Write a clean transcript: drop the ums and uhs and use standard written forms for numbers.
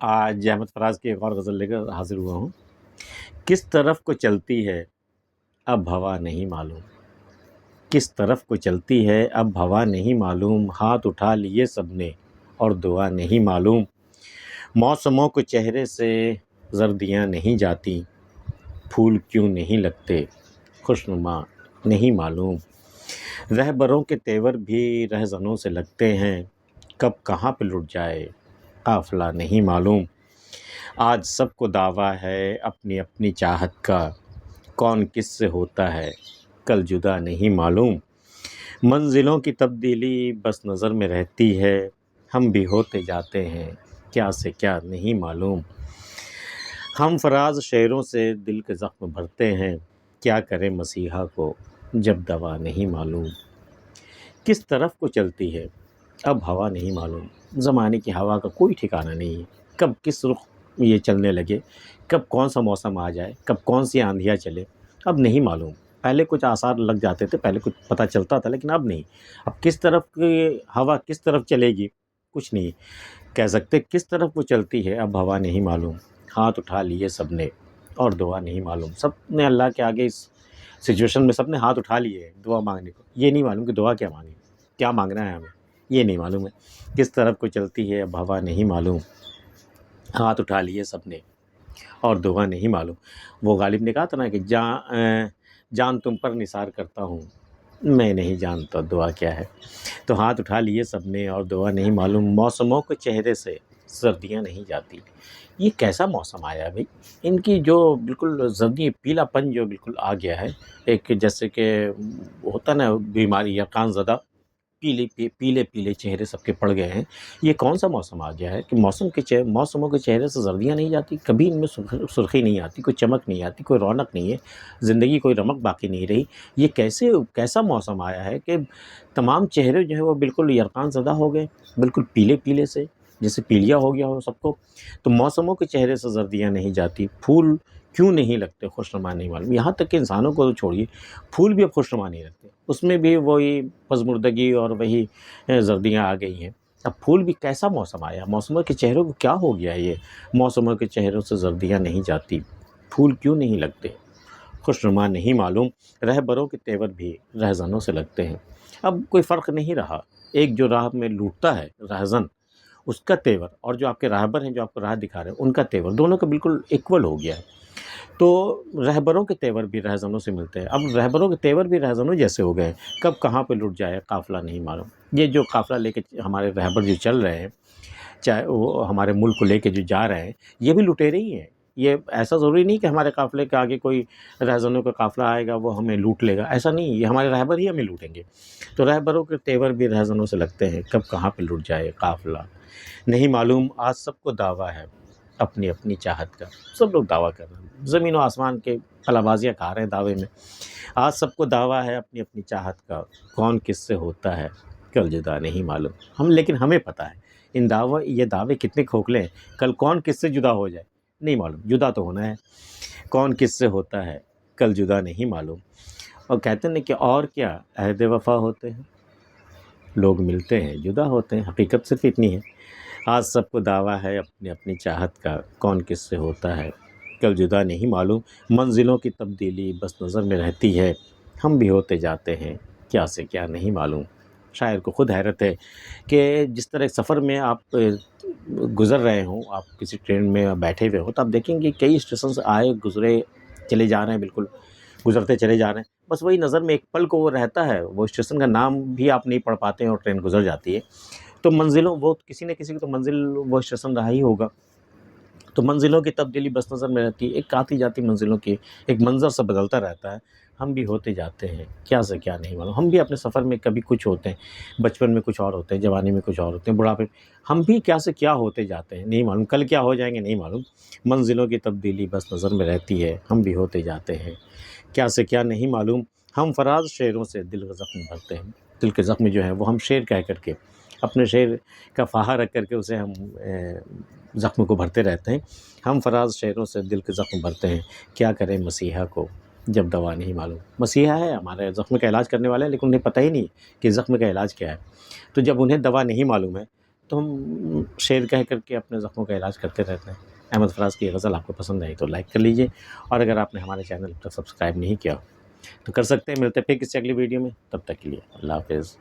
آج احمد فراز کی ایک اور غزل لے کر حاضر ہوا ہوں۔ کس طرف کو چلتی ہے اب ہوا نہیں معلوم، کس طرف کو چلتی ہے اب ہوا نہیں معلوم، ہاتھ اٹھا لیے سب نے اور دعا نہیں معلوم۔ موسموں کو چہرے سے زردیاں نہیں جاتی، پھول کیوں نہیں لگتے خوشنما نہیں معلوم۔ رہبروں کے تیور بھی رہزنوں سے لگتے ہیں، کب کہاں پہ لٹ جائے قافلہ نہیں معلوم۔ آج سب کو دعویٰ ہے اپنی اپنی چاہت کا، کون کس سے ہوتا ہے کل جدا نہیں معلوم۔ منزلوں کی تبدیلی بس نظر میں رہتی ہے، ہم بھی ہوتے جاتے ہیں کیا سے کیا نہیں معلوم۔ ہم فراز شعروں سے دل کے زخم بھرتے ہیں، کیا کرے مسیحا کو جب دوا نہیں معلوم۔ کس طرف کو چلتی ہے اب ہوا نہیں معلوم، زمانے کی ہوا کا کوئی ٹھکانہ نہیں ہے، کب کس رخ یہ چلنے لگے، کب کون سا موسم آ جائے، کب کون سی آندھیاں چلے، اب نہیں معلوم۔ پہلے کچھ آثار لگ جاتے تھے، پہلے کچھ پتہ چلتا تھا، لیکن اب نہیں۔ اب کس طرف کی ہوا کس طرف چلے گی کچھ نہیں کہہ سکتے۔ کس طرف وہ چلتی ہے اب ہوا نہیں معلوم، ہاتھ اٹھا لیے سب نے اور دعا نہیں معلوم۔ سب نے اللہ کے آگے اس سچویشن میں سب نے ہاتھ اٹھا لیے ہیں دعا مانگنے کو، یہ نہیں معلوم کہ دعا کیا مانگیں، کیا مانگنا ہے ہمیں، یہ نہیں معلوم ہے۔ کس طرف کو چلتی ہے اب ہوا نہیں معلوم، ہاتھ اٹھا لیے سب نے اور دعا نہیں معلوم۔ وہ غالب نے کہا تھا نا کہ جان تم پر نثار کرتا ہوں، میں نہیں جانتا دعا کیا ہے۔ تو ہاتھ اٹھا لیے سب نے اور دعا نہیں معلوم۔ موسموں کے چہرے سے سردیاں نہیں جاتی، یہ کیسا موسم آیا ہے بھئی؟ ان کی جو بالکل زردی پیلا پن جو بالکل آ گیا ہے، ایک جیسے کہ ہوتا نا بیماری یا کان زدہ، پیلے پیلے چہرے سب کے پڑ گئے ہیں۔ یہ کون سا موسم آ گیا ہے کہ موسموں کے چہرے سے زردیاں نہیں جاتی، کبھی ان میں سرخی نہیں آتی، کوئی چمک نہیں آتی، کوئی رونق نہیں ہے، زندگی کوئی رمق باقی نہیں رہی۔ یہ کیسا موسم آیا ہے کہ تمام چہرے جو ہے وہ بالکل یرقان زدہ ہو گئے، بالکل پیلے پیلے سے، جیسے پیلیا ہو گیا ہو سب کو۔ تو موسموں کے چہرے سے زردیاں نہیں جاتی، پھول کیوں نہیں لگتے خوشنما نہیں معلوم۔ یہاں تک کہ انسانوں کو تو چھوڑیے، پھول بھی اب خوشنما نہیں لگتے، اس میں بھی وہی پژمردگی اور وہی زردیاں آ گئی ہیں۔ اب پھول بھی کیسا موسم آیا، موسموں کے چہروں کو کیا ہو گیا ہے یہ، موسموں کے چہروں سے زردیاں نہیں جاتی، پھول کیوں نہیں لگتے خوشنما نہیں معلوم۔ رہبروں کے تیور بھی رہزنوں سے لگتے ہیں، اب کوئی فرق نہیں رہا۔ ایک جو راہ میں لوٹتا ہے رہزن، اس کا تیور، اور جو آپ کے راہبر ہیں جو آپ کو راہ دکھا رہے ہیں ان کا تیور، دونوں کا بالکل ایکول ہو گیا ہے۔ تو رہبروں کے تیور بھی رہزنوں سے ملتے ہیں، اب رہبروں کے تیور بھی رہزنوں جیسے ہو گئے، کب کہاں پہ لٹ جائے قافلہ نہیں معلوم۔ یہ جو قافلہ لے کے ہمارے رہبر جو چل رہے ہیں، چاہے وہ ہمارے ملک کو لے کے جو جا رہے ہیں، یہ بھی لٹیرے ہی ہیں۔ یہ ایسا ضروری نہیں کہ ہمارے قافلے کے آگے کوئی رہزنوں کا قافلہ آئے گا وہ ہمیں لوٹ لے گا، ایسا نہیں، یہ ہمارے رہبر ہی ہمیں لوٹیں گے۔ تو رہبروں کے تیور بھی رہزنوں سے لگتے ہیں، کب کہاں پہ لٹ جائے قافلہ نہیں معلوم۔ آج سب کو دعویٰ ہے اپنی اپنی چاہت کا، سب لوگ دعویٰ کر رہے ہیں، زمین و آسمان کے پلابازیاں کھا رہے ہیں دعوے میں۔ آج سب کو دعویٰ ہے اپنی اپنی چاہت کا، کون کس سے ہوتا ہے کل جدا نہیں معلوم۔ لیکن ہمیں پتہ ہے یہ دعوے کتنے کھوکھلے ہیں، کل کون کس سے جدا ہو جائے نہیں معلوم، جدا تو ہونا ہے، کون کس سے ہوتا ہے کل جدا نہیں معلوم۔ اور کہتے ہیں کہ اور کیا عہد وفا ہوتے ہیں، لوگ ملتے ہیں جدا ہوتے ہیں، حقیقت صرف اتنی ہے۔ آج سب کو دعویٰ ہے اپنی اپنی چاہت کا، کون کس سے ہوتا ہے کل جدا نہیں معلوم۔ منزلوں کی تبدیلی بس نظر میں رہتی ہے، ہم بھی ہوتے جاتے ہیں کیا سے کیا نہیں معلوم۔ شاعر کو خود حیرت ہے کہ جس طرح سفر میں آپ گزر رہے ہوں، آپ کسی ٹرین میں بیٹھے ہوئے ہو تو آپ دیکھیں گے کئی اسٹیشن سے آئے گزرے چلے جا رہے ہیں، بالکل گزرتے چلے جا رہے ہیں، بس وہی نظر میں ایک پل کو وہ رہتا ہے، وہ اسٹیشن کا نام بھی آپ نہیں پڑھ پاتے ہیں اور ٹرین گزر جاتی ہے۔ تو منزلوں، وہ کسی نہ کسی کی تو منزل وہ اسٹیشن رہا ہی ہوگا۔ تو منزلوں کی تبدیلی بس نظر میں رہتی ہے، ایک آتی جاتی منزلوں کی ایک منظر سا بدلتا رہتا ہے، ہم بھی ہوتے جاتے ہیں کیا سے کیا نہیں معلوم۔ ہم بھی اپنے سفر میں کبھی کچھ ہوتے ہیں، بچپن میں کچھ اور ہوتے ہیں، جوانی میں کچھ اور ہوتے ہیں، بڑھاپے ہم بھی کیا سے کیا ہوتے جاتے ہیں نہیں معلوم، کل کیا ہو جائیں گے نہیں معلوم۔ منزلوں کی تبدیلی بس نظر میں رہتی ہے، ہم بھی ہوتے جاتے ہیں کیا سے کیا نہیں معلوم۔ ہم فراز شعروں سے دل کا زخم بھرتے ہیں، دل کے زخم جو ہے وہ ہم شعر کہہ کر کے، اپنے شعر کا فہا رکھ کر کے اسے ہم زخم کو بھرتے رہتے ہیں۔ ہم فراز شعروں سے دل کے زخم بھرتے ہیں، کیا کریں مسیحا کو جب دوا نہیں معلوم۔ مسیحا ہے ہمارے زخم کا علاج کرنے والے، لیکن انہیں پتہ ہی نہیں کہ زخم کا علاج کیا ہے۔ تو جب انہیں دوا نہیں معلوم ہے تو ہم شعر کہہ کر کے اپنے زخموں کا علاج کرتے رہتے ہیں۔ احمد فراز کی یہ غزل آپ کو پسند آئی تو لائک کر لیجئے، اور اگر آپ نے ہمارے چینل تک سبسکرائب نہیں کیا تو کر سکتے ہیں۔ ملتے ہیں پھر کسی اگلی ویڈیو میں، تب تک کے لیے اللہ حافظ۔